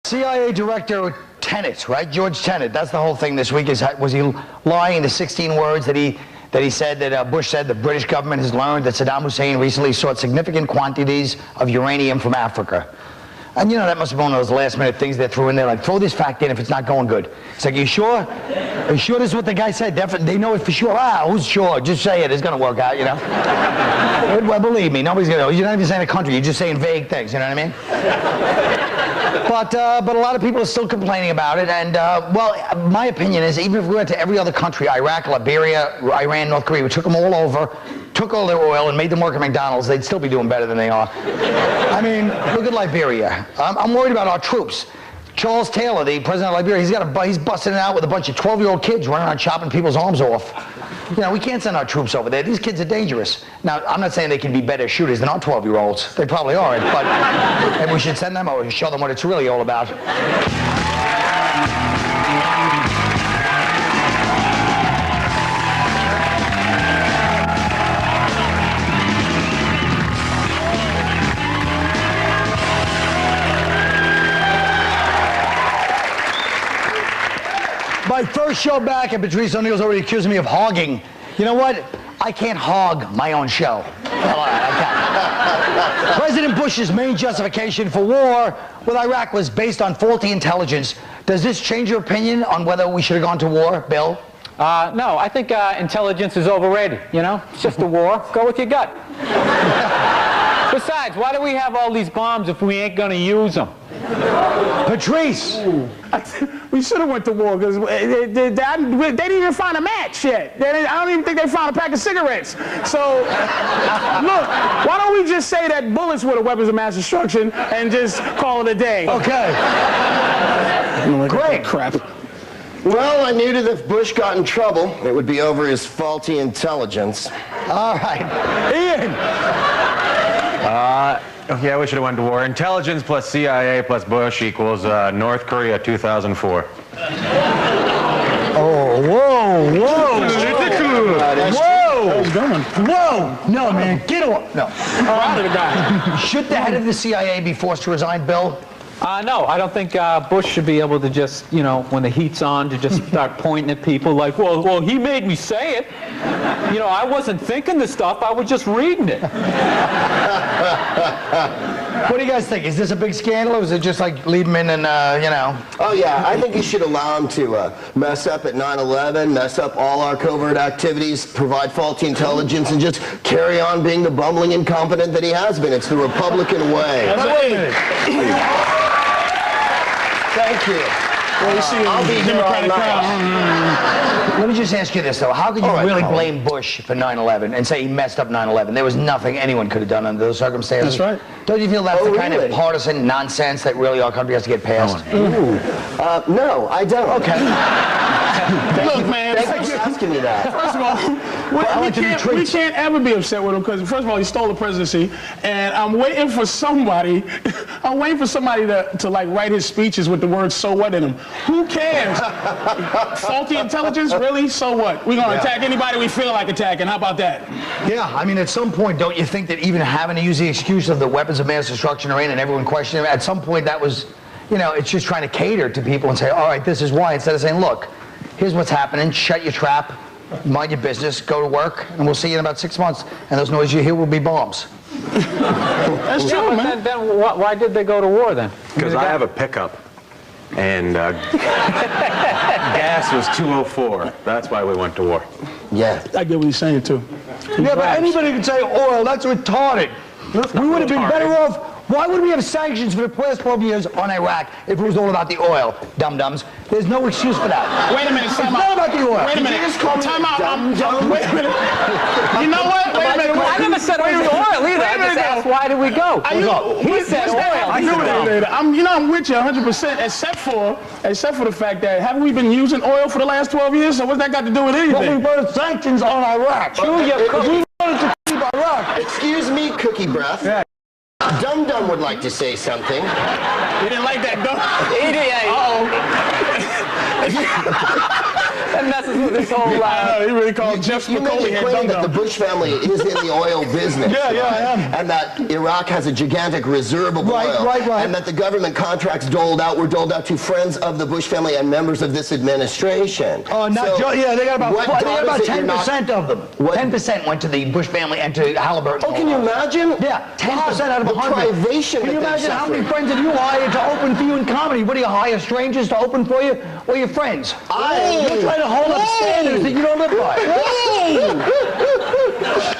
CIA Director Tenet, right? George Tenet. That's the whole thing this week. Was he lying in the 16 words that he said that Bush said the British government has learned that Saddam Hussein recently sought significant quantities of uranium from Africa? And you know, that must have been one of those last-minute things they threw in there, like, throw this fact in if it's not going good. It's like, you sure? Are you sure this is what the guy said? Definitely, they know it for sure. Ah, who's sure? Just say it. It's going to work out, you know? Well, believe me, nobody's going to know. You're not even saying a country. You're just saying vague things, you know what I mean? But a lot of people are still complaining about it. And, well, my opinion is, even if we went to every other country, Iraq, Liberia, Iran, North Korea, we took them all over, took all their oil and made them work at McDonald's, they'd still be doing better than they are. I mean, look at Liberia. I'm worried about our troops. Charles Taylor, the president of Liberia, he's busting it out with a bunch of 12-year-old kids running around chopping people's arms off. You know, we can't send our troops over there. These kids are dangerous. Now, I'm not saying they can be better shooters than our 12-year-olds. They probably aren't, but maybe we should send them over and show them what it's really all about. My first show back, and Patrice O'Neal's already accusing me of hogging. You know what? I can't hog my own show. I can't. President Bush's main justification for war with Iraq was based on faulty intelligence. Does this change your opinion on whether we should have gone to war, Bill? No, I think intelligence is overrated, you know? It's just a war. Go with your gut. Besides, why do we have all these bombs if we ain't going to use them? Patrice! We should have went to war because they didn't even find a match yet. I don't even think they found a pack of cigarettes. So, look, why don't we just say that bullets were the weapons of mass destruction and just call it a day? Okay. Great. Crap. Well, I knew that if Bush got in trouble, it would be over his faulty intelligence. All right. Ian! Yeah, we should have went to war. Intelligence plus CIA plus Bush equals North Korea 2004. Oh, whoa, whoa. Whoa! Whoa! No, man, get off. No. Proud of the guy. Should the head of the CIA be forced to resign, Bill? No, I don't think Bush should be able to just, you know, when the heat's on, to just start pointing at people like, well, he made me say it. You know, I wasn't thinking the stuff, I was just reading it. What do you guys think? Is this a big scandal, or is it just like leave him in and, you know? Oh, yeah, I think you should allow him to mess up at 9/11, mess up all our covert activities, provide faulty intelligence, and just carry on being the bumbling incompetent that he has been. It's the Republican way. Wait a minute. Thank you. I'll be here all night. Let me just ask you this, though. How could you really blame Bush for 9/11 and say he messed up 9/11? There was nothing anyone could have done under those circumstances. That's right. Don't you feel that's the kind of partisan nonsense that really our country has to get past? No, I don't. Okay. Look, man. Thank you for asking me that. First of all, we can't ever be upset with him because, first of all, he stole the presidency, and I'm waiting for somebody to like write his speeches with the words "so what" in them. Who cares? Faulty intelligence, really? So what? We're gonna attack anybody we feel like attacking. How about that? Yeah, I mean, at some point, don't you think that even having to use the excuse of the weapons of mass destruction are in and everyone questioning him, at some point that was, you know, it's just trying to cater to people and say, all right, this is why, instead of saying, look, here's what's happening, shut your trap, mind your business, go to work, and we'll see you in about 6 months, and those noises you hear will be bombs. That's true, man. Then why did they go to war then? Because I have a pickup, and gas was 204. That's why we went to war. Yeah. I get what he's saying, too. Yeah, but anybody can say oil, that's retarded. We would have been better off. Why would we have sanctions for the past 12 years on Iraq if it was all about the oil, dum-dums? There's no excuse for that. Wait a minute, it's not about the oil. Wait a minute. Time out. Wait a minute. You know what? Wait a minute. I never said it was oil either. I just asked, why did we go? He said oil. I'm with you 100%, except for the fact that haven't we been using oil for the last 12 years? So what's that got to do with anything? Well, we put sanctions on Iraq. Chew your cookie. We wanted to keep Iraq. Excuse me, Cookie Breath. Yeah. Dum Dum would like to say something. You didn't like that, though? Uh-oh. That messes this whole. He really called Jeff You made Spicoli the head claim that dum-dum. the Bush family is in the oil business. Yeah, I am. And that Iraq has a gigantic reserve of Right, oil. right. And that the government contracts were doled out to friends of the Bush family and members of this administration. Oh, they got about what 10% of them. What- 10% went to the Bush family and to Halliburton. Oh, can you imagine? Yeah, 10% out of the 100. privation Can you that they imagine how many suffer. friends have you hired to open for you in comedy? What do you hire, strangers to open for you? Or your friends? You're trying to hold up standards that you don't live by.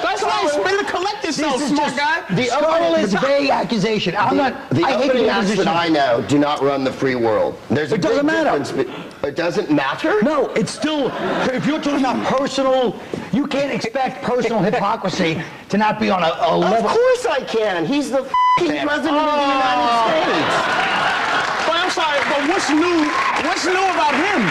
That's nice. Way to collect yourself, This is smart just guy. scurrilous, vague accusation. The I hate opening the acts opposition. that I know do not run the free world. There's a It doesn't big matter. difference. It doesn't matter? No, it's still, if you're talking about personal, you can't expect personal hypocrisy to not be on a Of level. course I can. He's the president of the United States. But I'm sorry, but what's new about him?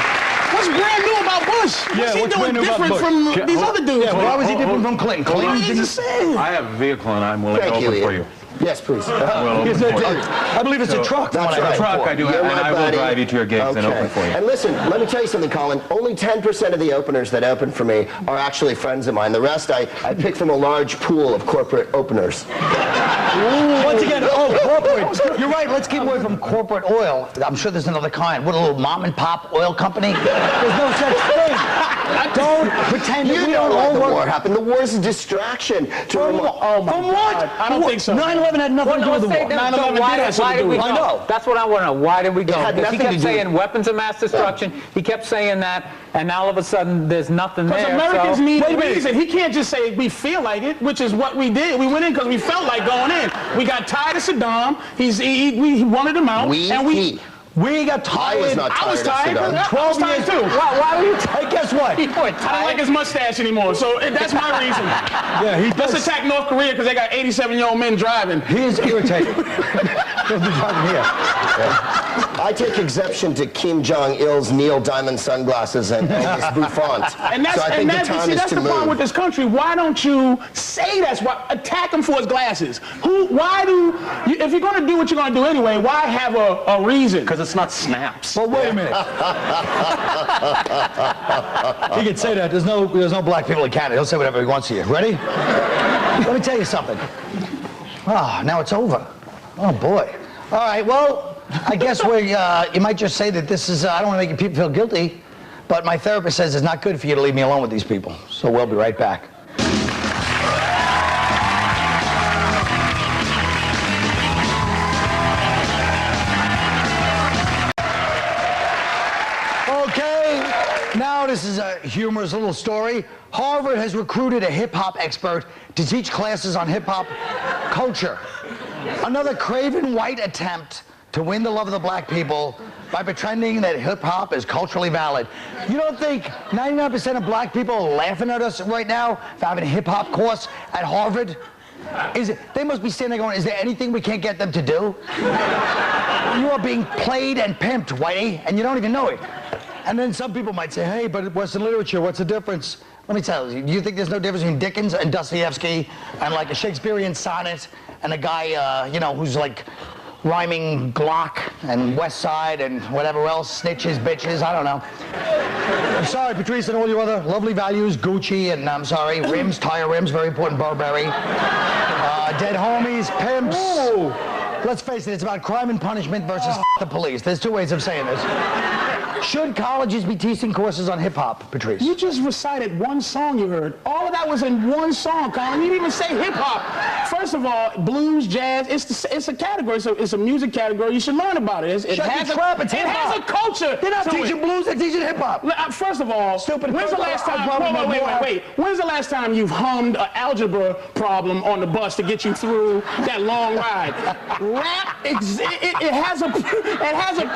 What's brand new about Bush? What's he what's doing brand new about different Bush? from these other dudes? Why was he different from Clinton? Clinton He's the same. I have a vehicle and I'm willing to Thank you, open for Ian. you. Yes, please. I believe it's a truck. from That's what I right. heard Truck, before. I do have, You're and my I will buddy. drive you to your gigs and open for you. And listen, let me tell you something, Colin. Only 10% of the openers that open for me are actually friends of mine. The rest I pick from a large pool of corporate openers. Once again, corporate. You're right. Let's keep away from corporate oil. I'm sure there's another kind. What, a little mom and pop oil company? There's no such thing. Don't pretend that You we don't don't let all the war work. happen. The war is a distraction. From what? I don't think so. 9/11 had nothing to do with the war. 9/11 did why have something to did do we with go? it. I know. That's what I want to know. Why did we go? had Because he nothing to kept do- saying weapons of mass destruction. He kept saying that, and now all of a sudden there's nothing Because there. Americans so, need Wait a a minute. reason. He can't just say we feel like it, which is what we did. We went in because we felt like going in. We got tired of Saddam. We wanted him out, and We got tired. I was not I was tired of tired. Saddam. 12 I was years. tired too. Why were you tired? Guess what? you were I don't like tired. his mustache anymore, so that's my reason. Yeah, he Let's does. attack North Korea because they got 87-year-old men driving. He is irritating. Don't be talking here. I take exception to Kim Jong-il's Neil Diamond sunglasses and Elvis Buffont. And that's, so I think the that's time is the to problem move. with this country. Why don't you say that's why? Attack him for his glasses. If you're going to do what you're going to do anyway, why have a reason? Because it's not snaps. Well, wait a minute. He can say that. There's no black people in Canada. He'll say whatever he wants to you. Ready? Let me tell you something. Oh, now it's over. Oh, boy. All right, well, I guess you might just say that this is, I don't want to make people feel guilty, but my therapist says it's not good for you to leave me alone with these people. So we'll be right back. Okay, now this is a humorous little story. Harvard has recruited a hip-hop expert to teach classes on hip-hop culture. Another craven white attempt to win the love of the black people by pretending that hip-hop is culturally valid. You don't think 99% of black people are laughing at us right now for having a hip-hop course at Harvard? They must be standing there going, is there anything we can't get them to do? You are being played and pimped, Whitey, and you don't even know it. And then some people might say, hey, but Western literature, what's the difference? Let me tell you, do you think there's no difference between Dickens and Dostoevsky and like a Shakespearean sonnet and a guy, who's like rhyming Glock and West Side and whatever else, snitches, bitches, I don't know. I'm sorry, Patrice, and all your other lovely values, Gucci, and I'm sorry, rims, tire rims, very important, Burberry. Dead homies, pimps. Let's face it, it's about crime and punishment versus the police. There's two ways of saying this. Should colleges be teaching courses on hip-hop, Patrice? You just recited one song you heard. All of that was in one song, Colin. You didn't even say hip-hop. First of all, blues, jazz, it's a category, so it's a music category. You should learn about it. It has a culture. They're not to teaching it. blues, they're teaching hip-hop. First of all, Stupid. when's the last time, wait. When's the last time you've hummed an algebra problem on the bus to get you through that long ride? Rap, it has a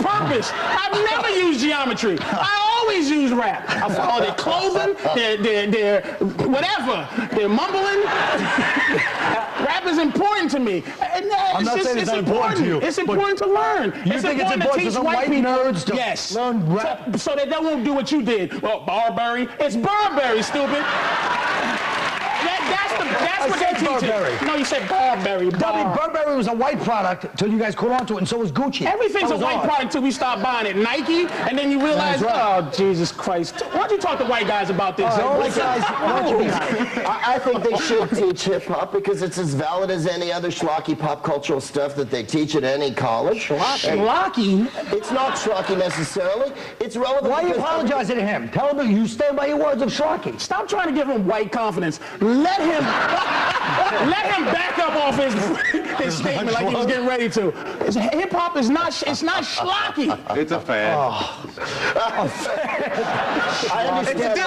purpose. I've never used geometry. I always use rap. I follow their clothing, their whatever. They're mumbling. Rap is important to me. I'm not saying it's not important to you, It's important to learn. You think it's important for teach some white people nerds to learn rap? so that they won't do what you did. Well, Barberry. It's Burberry, stupid. That's That's what they teach Burberry. it. No, you said Burberry. Burberry was a white product until you guys caught on to it, and so was Gucci. Everything's a That was white odd. product until we start buying it. Nike, and then you realize, That's right. oh, Jesus Christ. Why don't you talk to white guys about this? White guys, why don't you be honest? I think they should teach hip-hop because it's as valid as any other schlocky pop cultural stuff that they teach at any college. Schlocky? It's not schlocky necessarily. It's relevant. Why are you because apologizing to him? Tell him you stand by your words of schlocky. Stop trying to give him white confidence. Let him back up off his statement like he was getting ready to. Hip hop is not. It's not schlocky. It's a fad. I understand.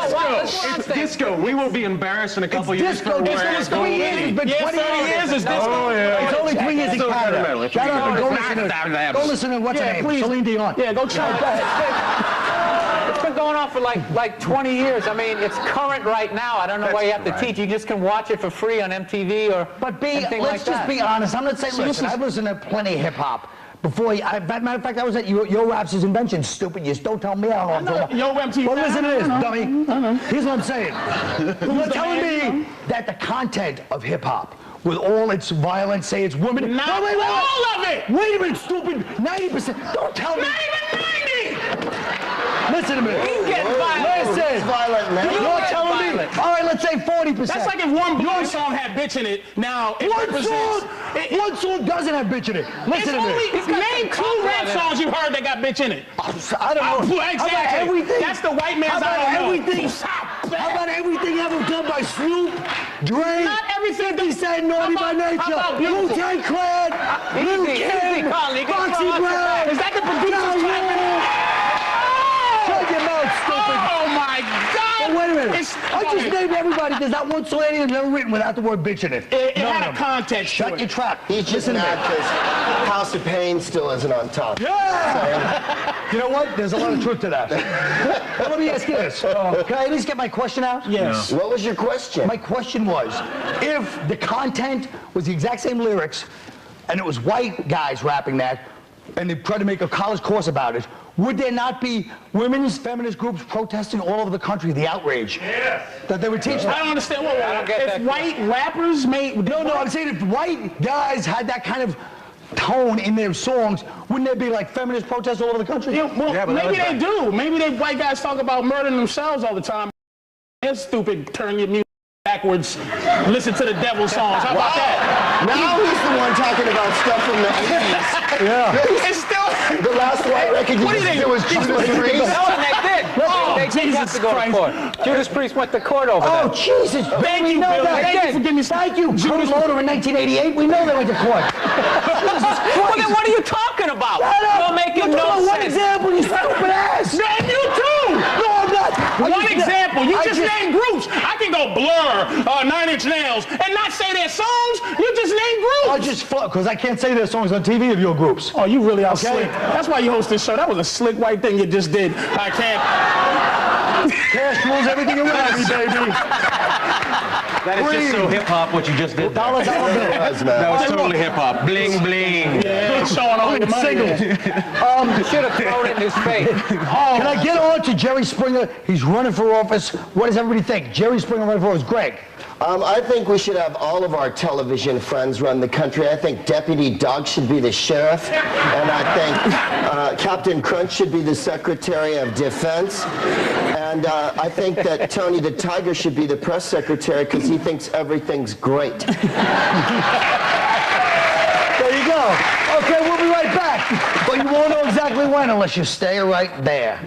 It's disco. We will be embarrassed in a couple years disco. for wearing Disco. gold. 3 years. It's been 20 years is disco. Oh, yeah. It's only 3 years in Canada. Shut up and go listen to what's her name? please. Celine Dion. Yeah, go check. It's been going on for like 20 years. I mean, it's current right now. I don't know why you have to teach. You just can watch it for free on MTV or anything like let's that. just be honest. I'm not saying, listen, I've listened to plenty of hip-hop. Before, matter of fact, I was at Yo Rap's invention. Stupid, you don't tell me I don't know. Yo MTV. Well, listen to this, dummy. Here's what I'm saying. You're telling me that the content of hip-hop, with all its violence, say it's women. Not all of it. Wait a minute, stupid. 90%. Don't tell me. Not even 90. Listen to me. Listen. It's violent now. You're telling me. All right, let's say 40%. That's like if one Blue song had bitch in it. Now it represents. One song doesn't have bitch in it. Listen to me. Name 2 rap songs you've heard that got bitch in it. I don't know. Exactly. How about everything? That's the white man's How about I don't know. everything? How about everything ever done by Snoop, Dre, Not everything 50 Cent, Naughty by Nature, Wu-Tang Clan, Lil Kim, Foxy Brown? Is that the producer's clapping? Shut your mouth, stupid. Oh my God! Oh, wait a minute. It's- I just named everybody. There's not one song that's never written without the word bitch in it. It None had of a them. context to Shut it. your trap. He's just Listen to mad me. because House of Pain still isn't on top. Yeah! You know what? There's a lot of truth to that. But let me ask you this. Can I at least get my question out? Yes. What was your question? My question was, if the content was the exact same lyrics, and it was white guys rapping that, and they tried to make a college course about it, would there not be women's feminist groups protesting all over the country, the outrage that they would teach I them? don't understand. get If that white rappers made... No, I'm saying if white guys had that kind of tone in their songs, wouldn't there be like feminist protests all over the country? Yeah, well, Yeah, but maybe that they was do. Maybe they white guys talk about murdering themselves all the time. They're stupid. Turn your music backwards. Listen to the devil songs. How about that? Now he's the one talking about stuff from the 80s. Yeah. It's still... The last white record you What do you just think? did was Judas Priest. No, they did. Oh, They did have Jesus to go to Christ. court. Judas Priest went to court over Oh, that. Jesus. Thank we you, know Bill. that. Thank you for giving me... Thank you, Kurt Loder in 1988. We know they went to court. Well, then what are you talking about? You're making You're no talking about one sense. example, you stupid ass. And you too! No, I'm not. One example. You just named groups. I can go Blur, 9 Inch Nails, and not say their songs. You just named groups. I just because I can't say their songs on TV of your groups. Oh, you really are Okay. slick. That's why you host this show. That was a slick white thing you just did. I can't. Cash rules everything around me, baby. That is just so hip-hop what you just did there. Dollar bill. That was totally hip-hop. Bling, bling. Yeah, showing all your money. Single. You should have thrown it in his face. Can I get on to Jerry Springer? He's running for office. What does everybody think? Jerry Springer running for office. Greg. I think we should have all of our television friends run the country. I think Deputy Doug should be the sheriff. And I think Captain Crunch should be the Secretary of Defense. And I think that Tony the Tiger should be the press secretary because he thinks everything's great. There you go. Okay, we'll be right back. But you won't know exactly when unless you stay right there.